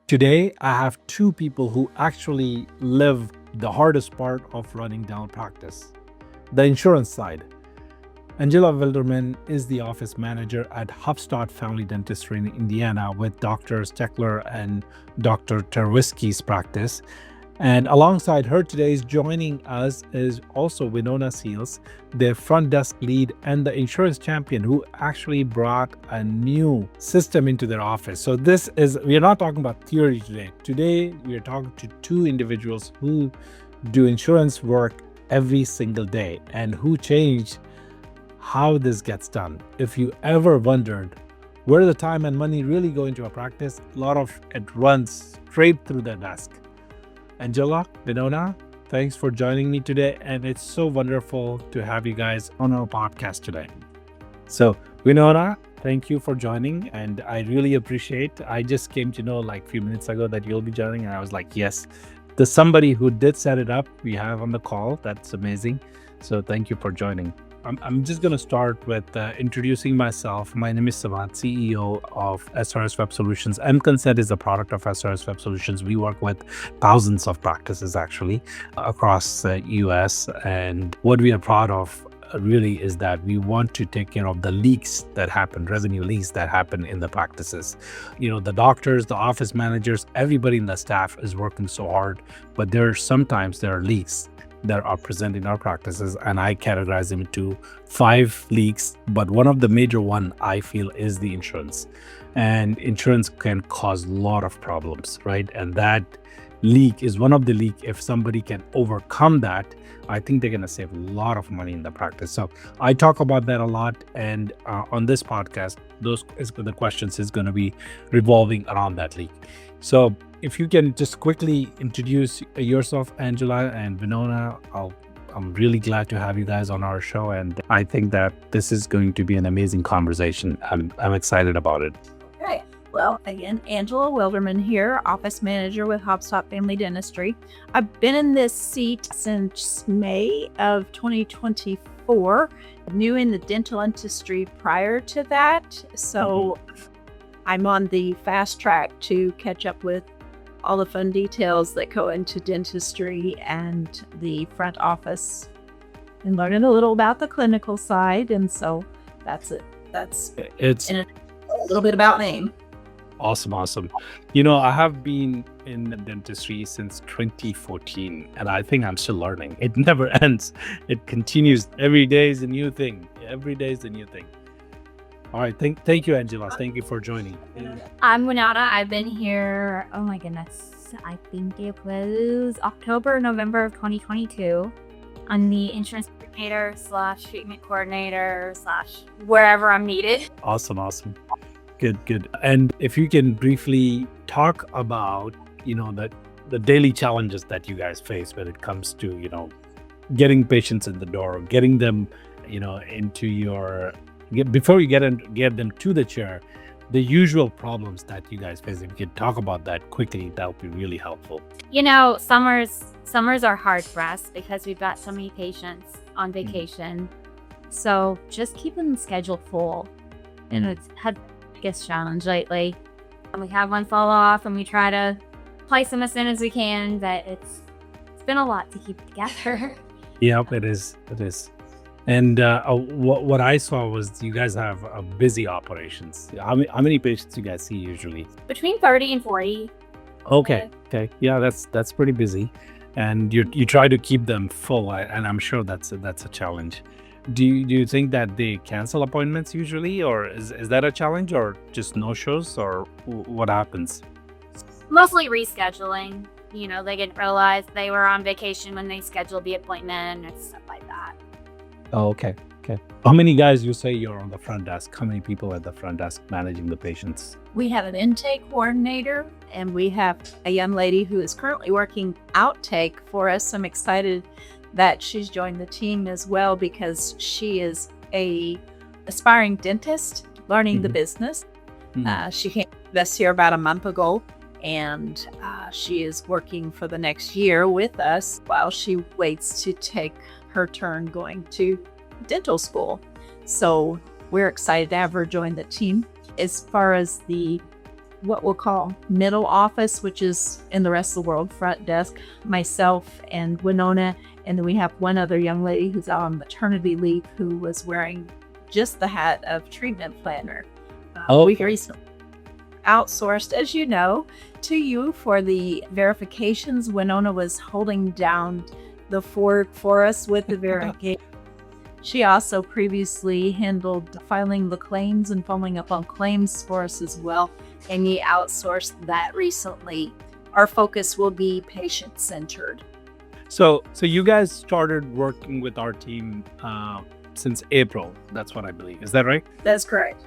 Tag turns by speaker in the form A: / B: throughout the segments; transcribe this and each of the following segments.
A: Today, I have two people who actually live the hardest part of running down practice, the insurance side. Angela Wilderman is the office manager at Haubstadt Family Dentistry in Indiana with Dr. Steckler and Dr. Terwisky's practice. And alongside her today is joining us is also Winona Seals, the front desk lead and the insurance champion who actually brought a new system into their office. So we are not talking about theory today. Today, we are talking to two individuals who do insurance work every single day and who changed how this gets done. If you ever wondered where the time and money really go into a practice, a lot of it runs straight through the desk. Angela, Winona, thanks for joining me today. And it's so wonderful to have you guys on our podcast today. So, Winona, thank you for joining. And I really appreciate, I just came to know like a few minutes ago that you'll be joining. And I was like, yes, there's somebody who did set it up. We have on the call. That's amazing. So thank you for joining. I'm just going to start with introducing myself. My name is Savant, CEO of SRS Web Solutions. MConsent is a product of SRS Web Solutions. We work with thousands of practices actually across the US. And what we are proud of really is that we want to take care of the leaks that happen, revenue leaks that happen in the practices. You know, the doctors, the office managers, everybody in the staff is working so hard, but sometimes there are leaks that are present in our practices, and I categorize them into 5 leaks. But one of the major one I feel is the insurance, and insurance can cause a lot of problems, right? And that leak is one of the leak. If somebody can overcome that, I think they're going to save a lot of money in the practice. So I talk about that a lot, and on this podcast, the questions is going to be revolving around that leak. So if you can just quickly introduce yourself, Angela and Winona, I'm really glad to have you guys on our show, and I think that this is going to be an amazing conversation. I'm excited about it.
B: Okay. Well, again, Angela Wilderman here, office manager with Haubstadt Family Dentistry. I've been in this seat since May of 2024. New in the dental industry prior to that, so I'm on the fast track to catch up with all the fun details that go into dentistry and the front office and learning a little about the clinical side. And so that's it. It's a little bit about me.
A: Awesome. You know, I have been in dentistry since 2014, and I think I'm still learning. It never ends. It continues. Every day is a new thing. All right. Thank you, Angela. Thank you for joining.
C: I'm Winona. I've been here, oh my goodness, I think it was November of 2022. I'm the insurance coordinator / treatment coordinator / wherever I'm needed.
A: Awesome. Good. And if you can briefly talk about, the daily challenges that you guys face when it comes to, getting patients in the door, getting them, before you get them to the chair, the usual problems that you guys face. If you could talk about that quickly, that would be really helpful.
C: Summers are hard for us because we've got so many patients on vacation. So just keeping the schedule full. And it's had the biggest challenge lately. And we have one fall off and we try to place them as soon as we can, but it's been a lot to keep together.
A: Yep, it is. And what I saw was you guys have busy operations. How many patients you guys see usually?
C: Between 30 and 40.
A: Okay. Yeah, that's pretty busy, and you try to keep them full, and I'm sure that's a challenge. Do you think that they cancel appointments usually, or is that a challenge, or just no shows, or what happens?
C: Mostly rescheduling. They didn't realize they were on vacation when they scheduled the appointment and stuff like that.
A: Oh, okay. How many guys you say you're on the front desk? How many people at the front desk managing the patients?
B: We have an intake coordinator, and we have a young lady who is currently working outtake for us. I'm excited that she's joined the team as well because she is a aspiring dentist learning the business. She came to us here about a month ago, and she is working for the next year with us while she waits to take her turn going to dental school. So we're excited to have her join the team. As far as the what we'll call middle office, which is in the rest of the world, front desk, myself and Winona. And then we have one other young lady who's on maternity leave who was wearing just the hat of treatment planner. We recently outsourced, as you know, to you for the verifications. Winona was holding down the fort for us with the verification. She also previously handled filing the claims and following up on claims for us as well. And we outsourced that recently. Our focus will be patient-centered.
A: So you guys started working with our team since April. That's what I believe. Is that right?
B: That's correct.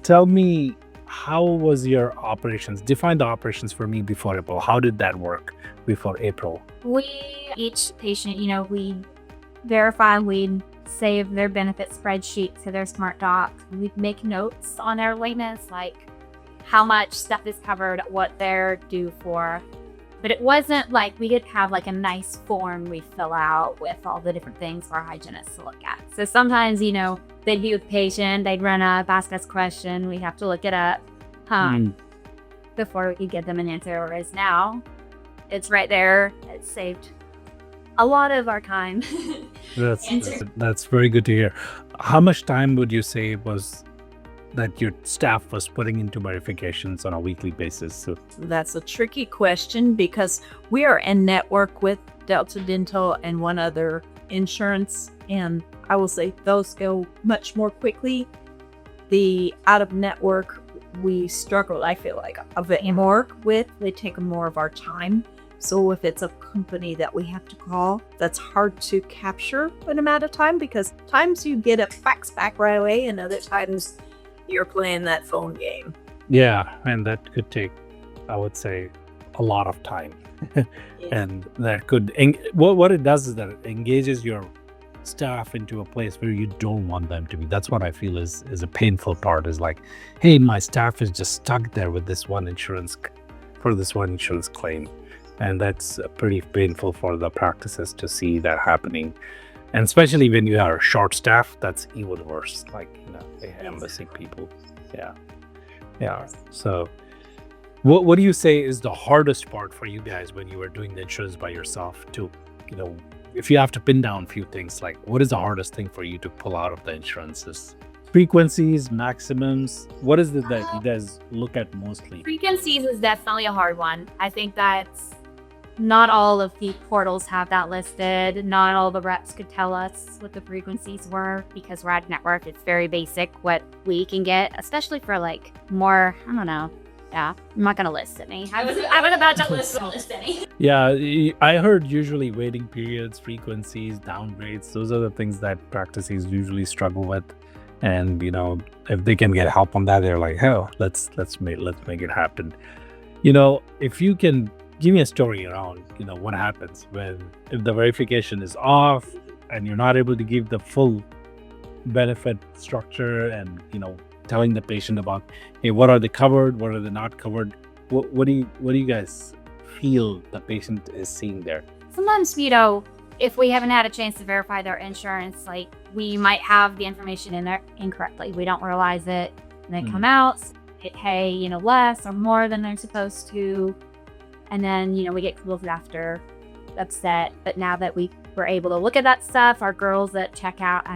A: Tell me, how was your operations? Define the operations for me before April. How did that work before April?
C: Each patient, we verify, we'd save their benefit spreadsheet to their smart doc. We'd make notes on their lateness, like how much stuff is covered, what they're due for. But it wasn't like we could have like a nice form we fill out with all the different things for our hygienists to look at. So sometimes, they'd be with the patient, they'd run up, ask us a question, we'd have to look it up before we could get them an answer. Whereas now, it's right there. It saved a lot of our time.
A: That's very good to hear. How much time would you say was that your staff was putting into verifications on a weekly basis? So
B: that's a tricky question because we are in network with Delta Dental and one other insurance, and I will say those go much more quickly. The out of network, we struggle, I feel like, a bit more with. They take more of our time. So if it's a company that we have to call, that's hard to capture in a matter of time, because times you get a fax back right away and other times you're playing that phone game.
A: Yeah, and that could take, I would say, a lot of time.
B: Yeah.
A: And that could, what it does is that it engages your staff into a place where you don't want them to be. That's what I feel is a painful part, is like, hey, my staff is just stuck there with this one insurance claim. And that's pretty painful for the practices to see that happening. And especially when you are short staff, that's even worse. Like, embassy people. Yeah. So what do you say is the hardest part for you guys when you were doing the insurance by yourself to, if you have to pin down a few things, like what is the hardest thing for you to pull out of the insurances? Frequencies, maximums, what is it that you guys look at mostly?
C: Frequencies is definitely a hard one. I think that's not all of the portals have that listed. Not all the reps could tell us what the frequencies were because we're at network. It's very basic what we can get, especially for like more, I don't know. Yeah, I'm not going to list any. I was about to list any.
A: Yeah, I heard usually waiting periods, frequencies, downgrades. Those are the things that practices usually struggle with. And, if they can get help on that, they're like, hell, let's make it happen. If you can give me a story around, what happens if the verification is off and you're not able to give the full benefit structure and, telling the patient about, hey, what are they covered? What are they not covered? What do you guys feel the patient is seeing there?
C: Sometimes, if we haven't had a chance to verify their insurance, like we might have the information in there incorrectly. We don't realize it. And they come out, hey, less or more than they're supposed to. And then, we get called after, upset. But now that we were able to look at that stuff, our girls that check out,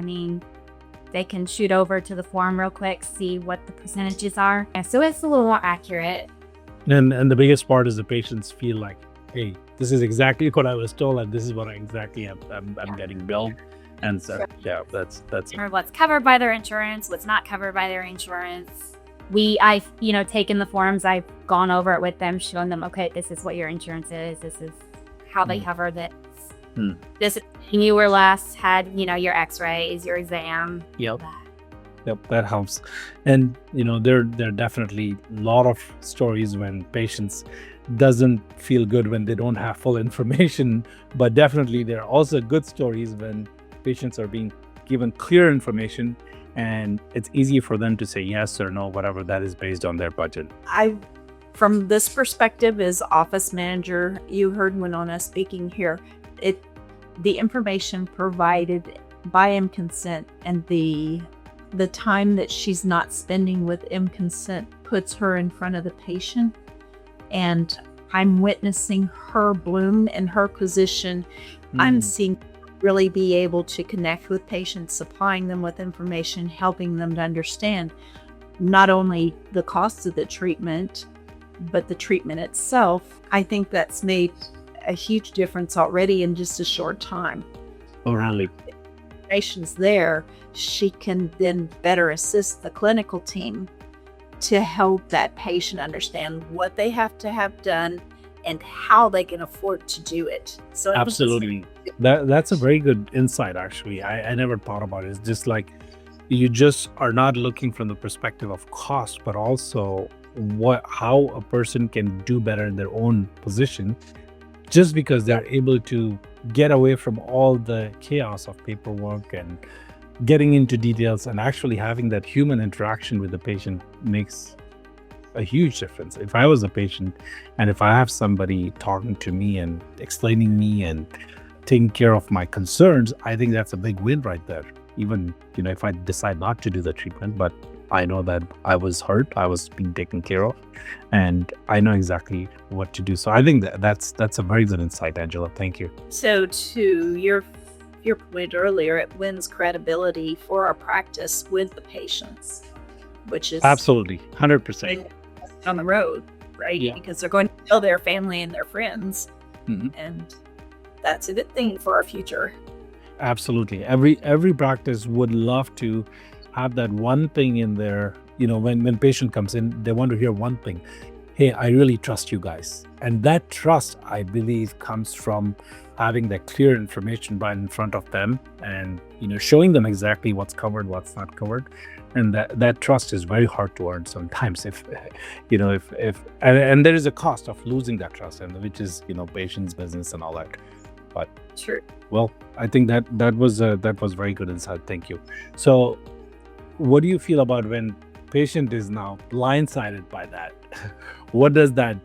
C: they can shoot over to the form real quick, see what the percentages are. And so it's a little more accurate.
A: And the biggest part is the patients feel like, hey, this is exactly what I was told, and this is what I'm getting billed. And so, yeah, that's
C: or what's covered by their insurance, what's not covered by their insurance. I've taken the forms, I've gone over it with them, showing them, okay, this is what your insurance is, this is how they cover this. This is when you were last had, your x-rays, your exam.
A: Yep, that helps. And, there are definitely a lot of stories when patients doesn't feel good when they don't have full information, but definitely there are also good stories when patients are being given clear information and it's easy for them to say yes or no, whatever that is based on their budget.
B: From this perspective as office manager, you heard Winona speaking here, the information provided by consent and the the time that she's not spending with M-Consent puts her in front of the patient. And I'm witnessing her bloom in her position. I'm seeing really be able to connect with patients, supplying them with information, helping them to understand not only the costs of the treatment, but the treatment itself. I think that's made a huge difference already in just a short time.
A: Oh, really?
B: Patients there, she can then better assist the clinical team to help that patient understand what they have to have done and how they can afford to do it. So
A: Absolutely. That's a very good insight, actually. I never thought about it. It's just like you just are not looking from the perspective of cost, but also how a person can do better in their own position just because they're able to get away from all the chaos of paperwork and getting into details, and actually having that human interaction with the patient makes a huge difference. If I was a patient and if I have somebody talking to me and explaining me and taking care of my concerns, I think that's a big win right there. Even, if I decide not to do the treatment, but I know that I was hurt, I was being taken care of, and I know exactly what to do. So I think that's a very good insight, Angela. Thank you.
B: So to your point earlier, it wins credibility for our practice with the patients, which is
A: Absolutely, 100%.
B: on the road, right?
A: Yeah.
B: Because they're going to tell their family and their friends,
A: Mhm.
B: and that's a good thing for our future.
A: Absolutely. Every practice would love to have that one thing in there. When patient comes in, they want to hear one thing. Hey, I really trust you guys. And that trust, I believe, comes from having that clear information right in front of them and, showing them exactly what's covered, what's not covered. And that trust is very hard to earn sometimes if there is a cost of losing that trust, and which is, patient's business and all that. But
B: Sure.
A: well, I think that was very good insight. Thank you. So what do you feel about when patient is now blindsided by that? What does that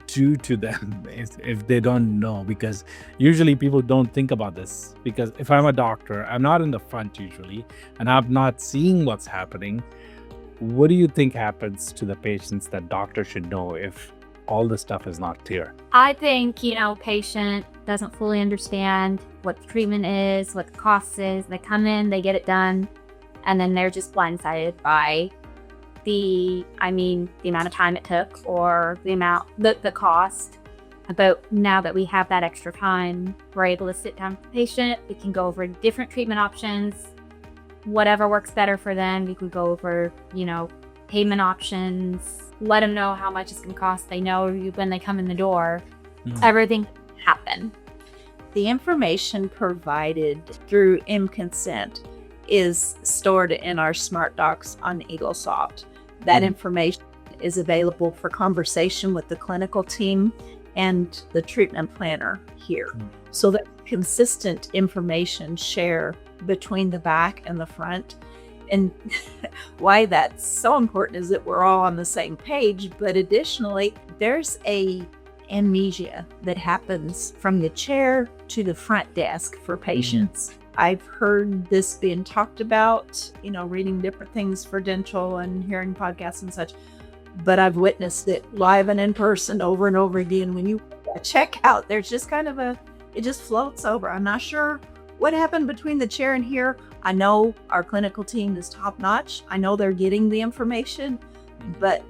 A: do to them if they don't know? Because usually people don't think about this, because if I'm a doctor, I'm not in the front usually, and I'm not seeing what's happening. What do you think happens to the patients that doctor should know if all the stuff is not clear?
C: I think, patient doesn't fully understand what the treatment is, what the cost is. They come in, they get it done, and then they're just blindsided by the amount of time it took, or the cost. But now that we have that extra time, we're able to sit down with the patient. We can go over different treatment options, whatever works better for them. We could go over, payment options, let them know how much it's going to cost. They know when they come in the door, everything happen.
B: The information provided through M-Consent is stored in our Smart Docs on Eaglesoft. That information is available for conversation with the clinical team and the treatment planner here. So that consistent information share between the back and the front. And why that's so important is that we're all on the same page, but additionally, there's a amnesia that happens from the chair to the front desk for patients. I've heard this being talked about, reading different things for dental and hearing podcasts and such, but I've witnessed it live and in person over and over again. When you check out, there's just it just floats over. I'm not sure what happened between the chair and here. I know our clinical team is top notch. I know they're getting the information, but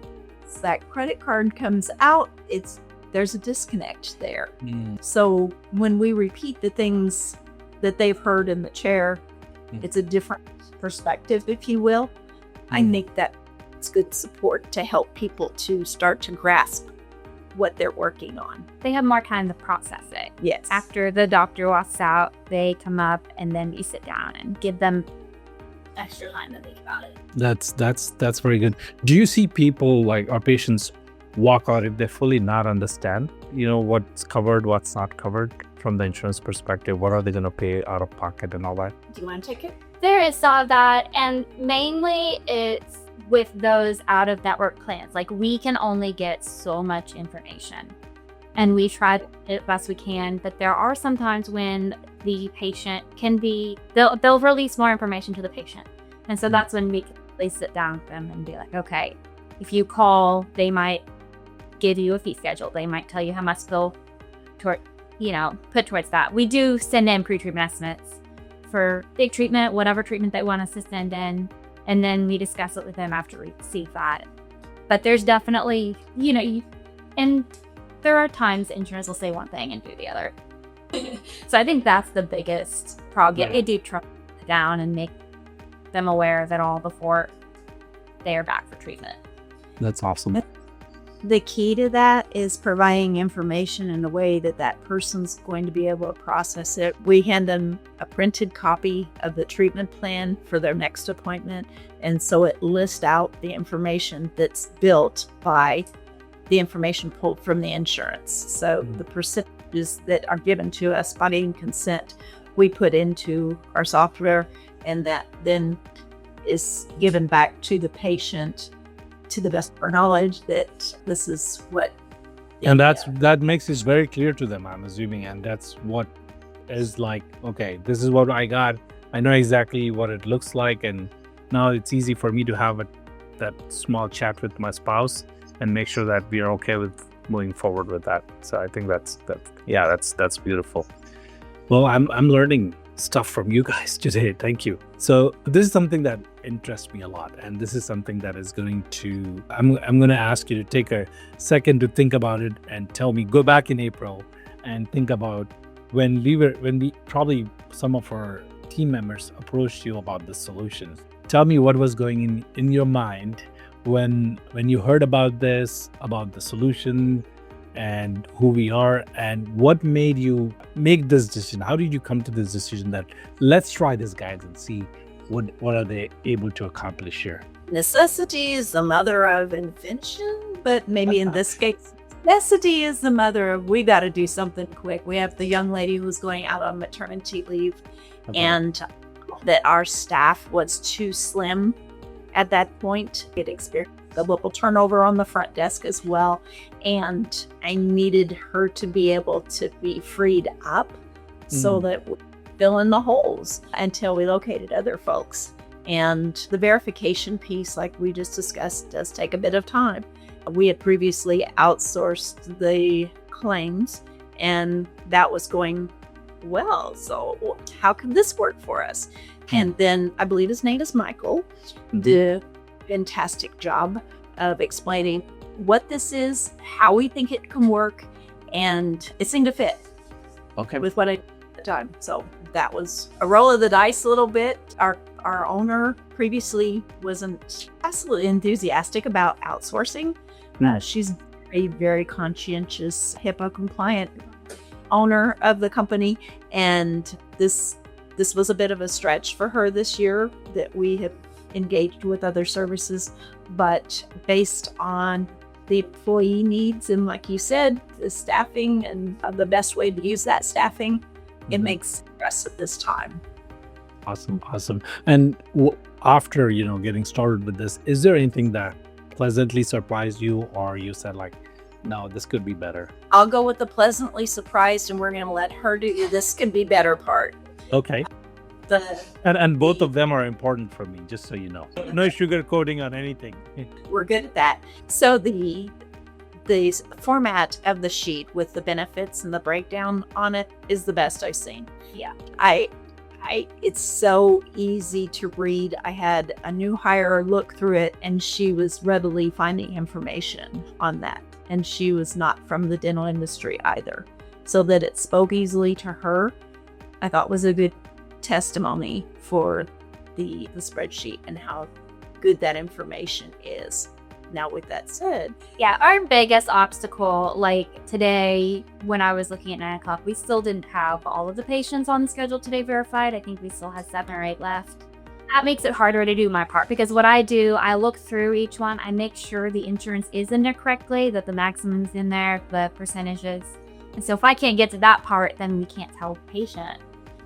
B: that credit card comes out, there's a disconnect there. So when we repeat the things that they've heard in the chair, it's a different perspective, if you will. I think that it's good support to help people to start to grasp what they're working on.
C: They have more time to process it.
B: Yes.
C: After the doctor walks out, they come up, and then you sit down and give them extra time to think about it.
A: That's very good. Do you see people, like our patients, walk out if they fully not understand, what's covered, what's not covered from the insurance perspective? What are they going to pay out of pocket and all that?
B: Do you want to take it?
C: There is some of that, and mainly it's with those out-of-network plans. Like, we can only get so much information, and we try to do it best we can, but there are some times when the patient they'll release more information to the patient. And so that's when we can really sit down with them and be like, okay, if you call, they might give you a fee schedule. They might tell you how much they'll put towards that. We do send in pre-treatment estimates for big treatment, whatever treatment they want us to send in. And then we discuss it with them after we receive that. But there's definitely, and there are times insurance will say one thing and do the other. So I think that's the biggest problem.
A: Yeah.
C: They do try it down and make them aware of it all before they are back for treatment.
A: That's awesome.
B: The key to that is providing information in a way that that person's going to be able to process it. We hand them a printed copy of the treatment plan for their next appointment. And so it lists out the information that's built by the information pulled from the insurance. So the percentages that are given to us by consent, we put into our software, and that then is given back to the patient to the best of our knowledge that this is what.
A: And that makes it very clear to them, I'm assuming. And that's what is like, okay, this is what I got. I know exactly what it looks like. And now it's easy for me to have that small chat with my spouse and make sure that we are okay with moving forward with that. So I think that's beautiful. Well, I'm learning stuff from you guys today. Thank you. So this is something that interests me a lot, and this is something that is going to, I'm going to ask you to take a second to think about it and tell me, go back in April and think about when we probably some of our team members approached you about the solutions. Tell me what was going in your mind when you heard about this, about the solution and who we are, and what made you make this decision? How did you come to this decision that let's try this, guys, and see what are they able to accomplish here?
B: Necessity is the mother of invention, but maybe in this case, necessity is the mother of we got to do something quick. We have the young lady who's going out on maternity leave, and that our staff was too slim at that point. It experienced a little turnover on the front desk as well, and I needed her to be able to be freed up so that we fill in the holes until we located other folks. And the verification piece, like we just discussed, does take a bit of time. We had previously outsourced the claims, and that was going well. So how can this work for us? And then I believe his name is Michael, did a fantastic job of explaining what this is, how we think it can work, and it seemed to fit with what I did at the time. So that was a roll of the dice a little bit. Our owner previously wasn't absolutely enthusiastic about outsourcing. She's a very conscientious, HIPAA compliant owner of the company, and this was a bit of a stretch for her this year that we have engaged with other services, but based on the employee needs and, like you said, the staffing and the best way to use that staffing, it makes sense for us at this time.
A: Awesome. And after getting started with this, is there anything that pleasantly surprised you, or you said like, no, this could be better?
B: I'll go with the pleasantly surprised, and we're going to let her do this could be better part.
A: Okay. And both of them are important for me, just so you know. No sugarcoating on anything.
B: We're good at that. So the format of the sheet with the benefits and the breakdown on it is the best I've seen. Yeah. It's so easy to read. I had a new hire look through it, and she was readily finding information on that. And she was not from the dental industry either. So that it spoke easily to her, I thought was a good testimony for the spreadsheet and how good that information is. Now, with that said,
C: yeah, our biggest obstacle, like today when I was looking at 9 o'clock, we still didn't have all of the patients on the schedule today verified. I think we still had 7 or 8 left. That makes it harder to do my part, because what I do, I look through each one, I make sure the insurance is in there correctly, that the maximum's in there, the percentages. And so if I can't get to that part, then we can't tell the patient.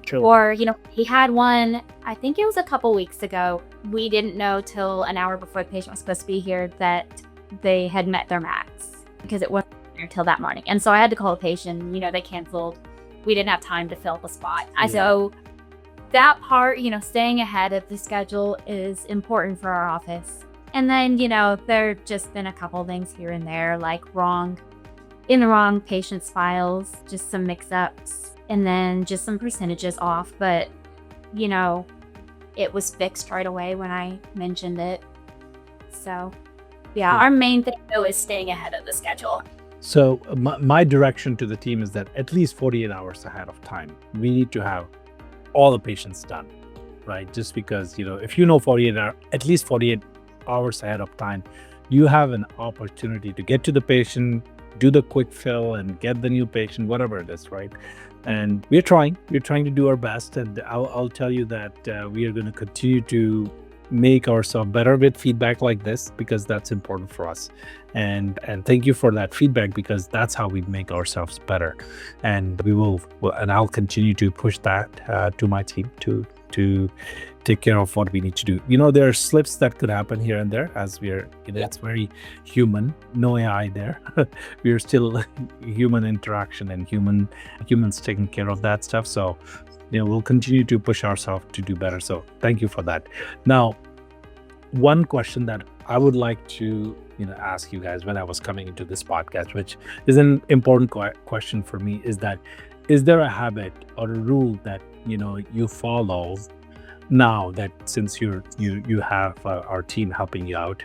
A: True.
C: Or, he had one, I think it was a couple weeks ago. We didn't know till an hour before the patient was supposed to be here that they had met their max, because it wasn't there till that morning. And so I had to call the patient, they canceled. We didn't have time to fill the spot. So that part, staying ahead of the schedule is important for our office. And then, there have just been a couple things here and there, like in the wrong patient's files, just some mix-ups, and then just some percentages off. But, it was fixed right away when I mentioned it. So, yeah, our main thing, though, is staying ahead of the schedule.
A: So my direction to the team is that at least 48 hours ahead of time, we need to have all the patients done, right? Just because, if at least 48 hours ahead of time, you have an opportunity to get to the patient, do the quick fill and get the new patient, whatever it is, right? And we're trying to do our best. And I'll tell you that we are going to continue to make ourselves better with feedback like this, because that's important for us. And thank you for that feedback, because that's how we make ourselves better. And I'll continue to push that to my team to take care of what we need to do. There are slips that could happen here and there, as it's very human, no AI there. We're still human interaction and humans taking care of that stuff. So we'll continue to push ourselves to do better. So thank you for that. Now, one question that I would like to ask you guys when I was coming into this podcast, which is an important question for me, is there a habit or a rule that you follow now, that since you have our team helping you out,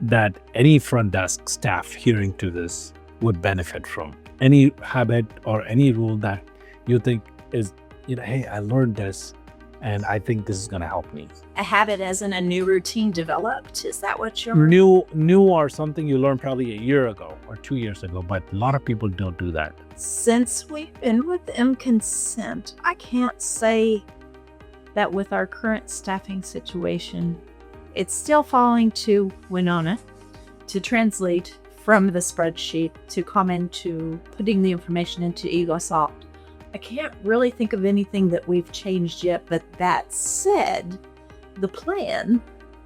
A: that any front desk staff hearing to this would benefit from? Any habit or any rule that you think is, hey, I learned this and I think this is going to help me?
B: A habit as in a new routine developed? Is that what you're...
A: New or something you learned probably a year ago or 2 years ago, but a lot of people don't do that.
B: Since we've been with M-Consent, I can't say that with our current staffing situation, it's still falling to Winona to translate from the spreadsheet to come into putting the information into EgoSoft. I can't really think of anything that we've changed yet, but that said, the plan,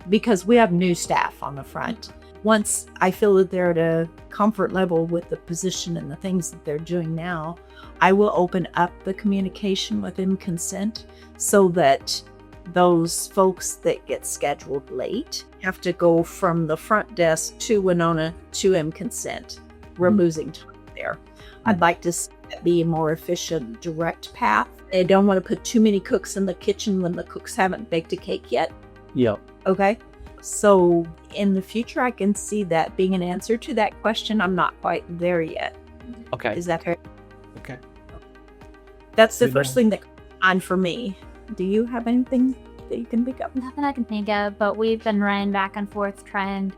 B: because we have new staff on the front, once I feel that they're at a comfort level with the position and the things that they're doing now, I will open up the communication with M-Consent so that those folks that get scheduled late have to go from the front desk to Winona to M-Consent. We're losing time there. I'd like to see that be a more efficient, direct path. I don't want to put too many cooks in the kitchen when the cooks haven't baked a cake yet.
A: Yeah.
B: Okay. So in the future, I can see that being an answer to that question. I'm not quite there yet.
A: Okay.
B: Is that fair?
A: Okay.
B: That's the first thing that comes on for me. Do you have anything that you can think of?
C: Nothing I can think of, but we've been running back and forth trying to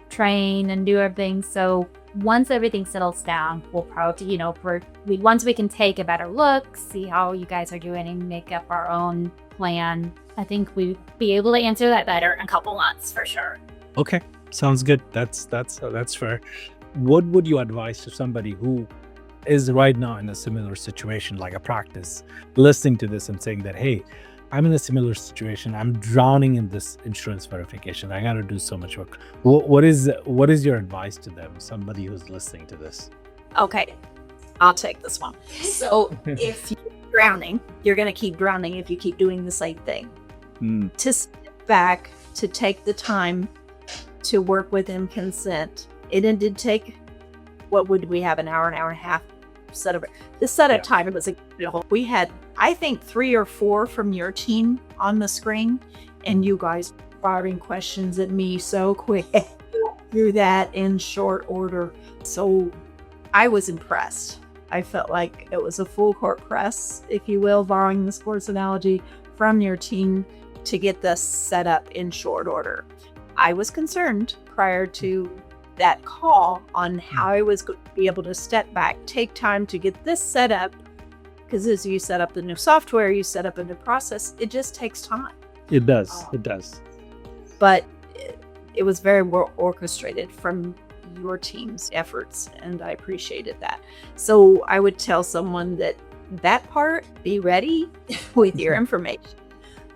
C: train and do everything. So once everything settles down, we'll probably, once we can take a better look, see how you guys are doing and make up our own plan, I think we'd be able to answer that better in a couple months for sure.
A: Okay. Sounds good. That's fair. What would you advise to somebody who is right now in a similar situation, like a practice, listening to this and saying that, hey, I'm in a similar situation. I'm drowning in this insurance verification. I got to do so much work. What is your advice to them, somebody who's listening to this?
B: Okay, I'll take this one. So if you're drowning, you're going to keep drowning if you keep doing the same thing. To step back, to take the time to work with M-Consent. It did take, what would we have, an hour and a half setup time. It was we had, I think, 3 or 4 from your team on the screen, and you guys firing questions at me so quick through that in short order. So I was impressed. I felt like it was a full court press, if you will, borrowing the sports analogy, from your team to get this set up in short order. I was concerned prior to that call on how I was going to be able to step back, take time to get this set up, because as you set up the new software, you set up a new process, it just takes time.
A: It does. It does.
B: But it was very well orchestrated from your team's efforts, and I appreciated that. So I would tell someone that part, be ready with your information.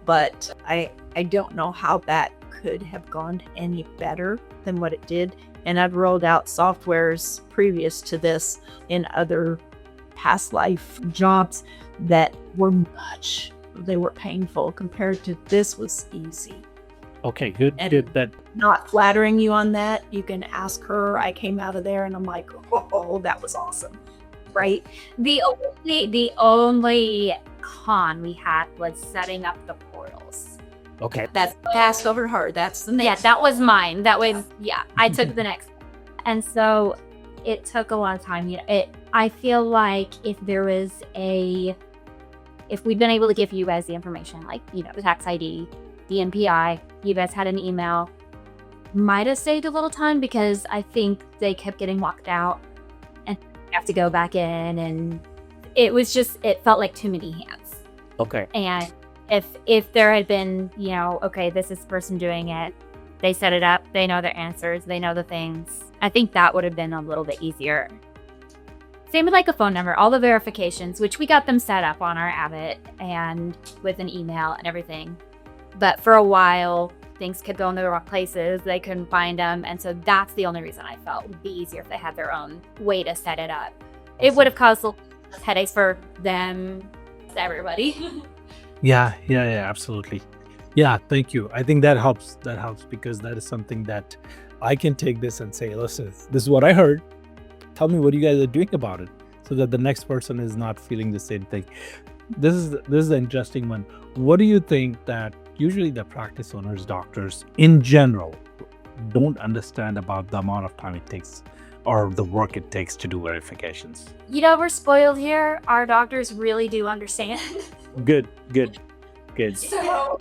B: But I don't know how that could have gone any better than what it did. And I've rolled out softwares previous to this in other past life jobs that were much they were painful compared to this was easy.
A: Okay, good,
B: And-
A: good. That
B: Not flattering you on that. You can ask her. I came out of there and I'm like, oh, that was awesome. Right?
C: The only con we had was setting up the portals.
A: okay.
B: That's task over her. That's the next.
C: Yeah, that was mine. That was I took the next. And so it took a lot of time. I feel like if we'd been able to give you guys the information, like, the tax ID, the NPI, you guys had an email, might have saved a little time, because I think they kept getting locked out and you have to go back in, and it felt like too many hands.
A: Okay.
C: And if there had been, okay, this is the person doing it, they set it up, they know their answers, they know the things, I think that would have been a little bit easier. Same with like a phone number, all the verifications, which we got them set up on our Abbott and with an email and everything. But for a while, things kept going to the wrong places. They couldn't find them. And so that's the only reason I felt would be easier if they had their own way to set it up. It would have caused headaches for them, everybody.
A: Yeah, absolutely. Yeah, thank you. I think that helps. That helps because that is something that I can take this and say, listen, this is what I heard. Tell me what you guys are doing about it, so that the next person is not feeling the same thing. This is the interesting one. What do you think that usually the practice owners, doctors in general, don't understand about the amount of time it takes or the work it takes to do verifications?
C: We're spoiled here. Our doctors really do understand.
A: Good.
C: So,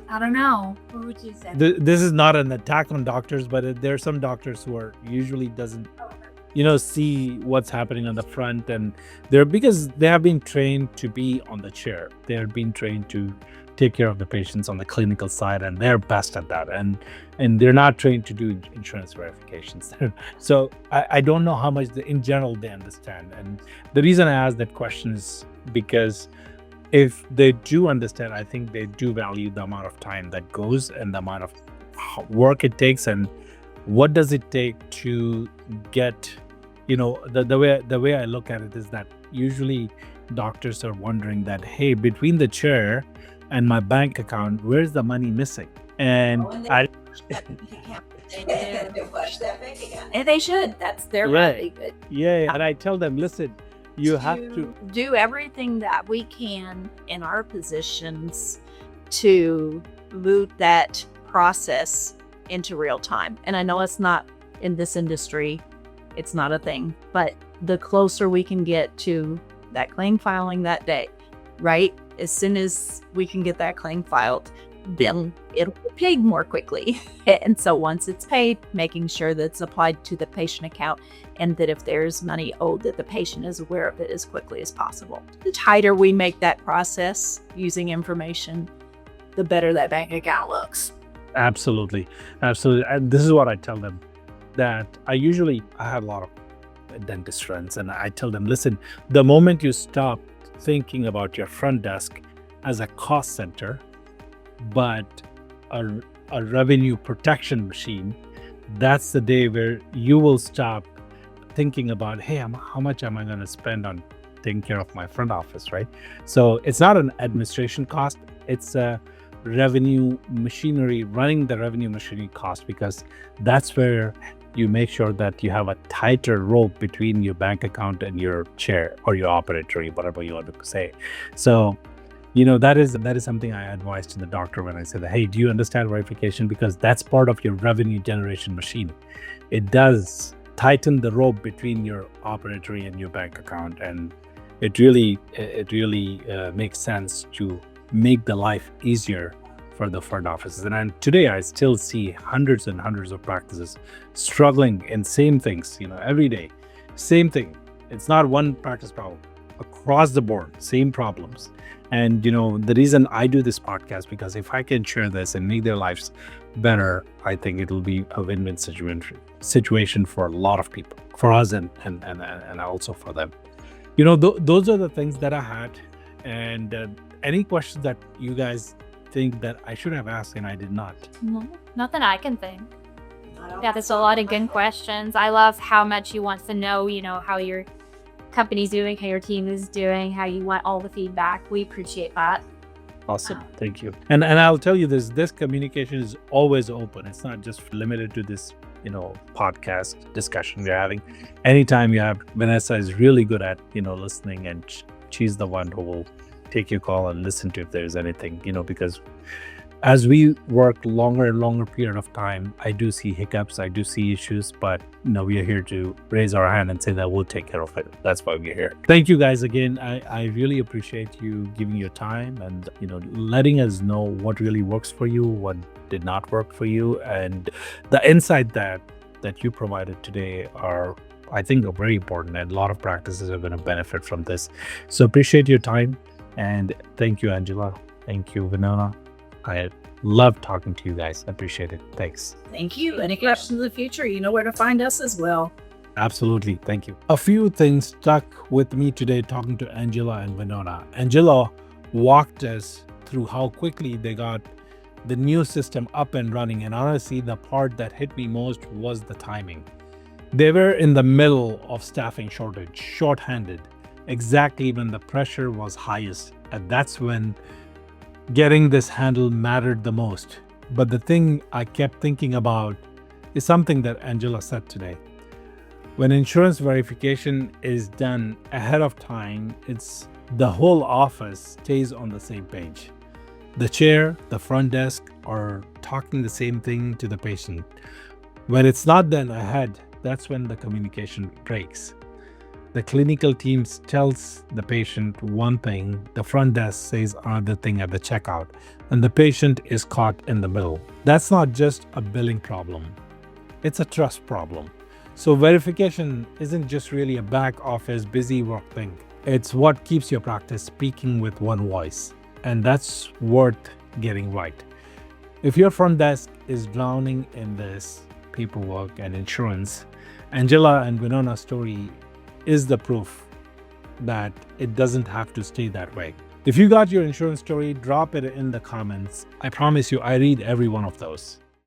C: I don't know. What would you say?
A: This is not an attack on doctors, but there are some doctors who are usually doesn't see what's happening on the front, and because they have been trained to be on the chair. They have been trained to take care of the patients on the clinical side, and they're best at that, and they're not trained to do insurance verifications. So I don't know how much in general they understand. And the reason I ask that question is because if they do understand, I think they do value the amount of time that goes and the amount of work it takes, and what does it take to get, the way I look at it is that usually doctors are wondering that, hey, between the chair and my bank account, where's the money missing? And
B: They flush that bank account. And they should. That's their
A: Right.
B: really good.
A: yeah, and I tell them, listen, you have to.
B: do everything that we can in our positions to move that process into real time. And I know it's not in this industry, it's not a thing, but the closer we can get to that claim filing that day, right? As soon as we can get that claim filed, then it'll be paid more quickly. And so once it's paid, making sure that it's applied to the patient account, and that if there's money owed, that the patient is aware of it as quickly as possible. The tighter we make that process using information, the better that bank account looks.
A: Absolutely. And this is what I tell them, that I have a lot of dentist friends, and I tell them, listen, the moment you stop thinking about your front desk as a cost center, but a revenue protection machine, that's the day where you will stop thinking about, hey, how much am I going to spend on taking care of my front office, right? So it's not an administration cost, it's a revenue machinery, running the revenue machinery cost, because that's where you make sure that you have a tighter rope between your bank account and your chair or your operatory, whatever you want to say. So that is something I advise to the doctor when I say that, hey, do you understand verification? Because that's part of your revenue generation machine. It does tighten the rope between your operatory and your bank account, and it really makes sense to make the life easier for the front offices. And today I still see hundreds and hundreds of practices struggling in same things, every day, same thing. It's not one practice problem, across the board, same problems. And the reason I do this podcast, because if I can share this and make their lives better, I think it will be a win-win situation for a lot of people, for us and also for them. Those are the things that I had. And any questions that you guys think that I should have asked and I did not?
C: No, not that I can think. Yeah, there's a lot of good questions. I love how much you want to know, how your company's doing, how your team is doing, how you want all the feedback. We appreciate that.
A: Awesome. Thank you. And I'll tell you this communication is always open. It's not just limited to this, podcast discussion we're having. Anytime you have, Vanessa is really good at, listening, and she's the one who will take your call and listen to if there's anything, because as we work longer and longer period of time, I do see hiccups, I do see issues, but we are here to raise our hand and say that we'll take care of it. That's why we're here. Thank you guys again. I really appreciate you giving your time and letting us know what really works for you, what did not work for you, and the insight that you provided today are, I think, are very important, and a lot of practices are going to benefit from this. So appreciate your time, and thank you, Angela. Thank you, Vinona. I love talking to you guys. I appreciate it. Thanks.
B: Thank you. Any questions in the future, you know where to find us as well.
A: Absolutely. Thank you. A few things stuck with me today talking to Angela and Vinona. Angela walked us through how quickly they got the new system up and running. And honestly, the part that hit me most was the timing. They were in the middle of staffing shortage, shorthanded, exactly when the pressure was highest. And that's when getting this handle mattered the most. But the thing I kept thinking about is something that Angela said today. When insurance verification is done ahead of time, it's the whole office stays on the same page. The chair, the front desk are talking the same thing to the patient. When it's not done ahead, that's when the communication breaks. The clinical team tells the patient one thing, the front desk says another thing at the checkout, and the patient is caught in the middle. That's not just a billing problem, it's a trust problem. So verification isn't just really a back office busy work thing. It's what keeps your practice speaking with one voice, and that's worth getting right. If your front desk is drowning in this paperwork and insurance, Angela and Vinona's story is the proof that it doesn't have to stay that way. If you got your insurance story, drop it in the comments. I promise you, I read every one of those.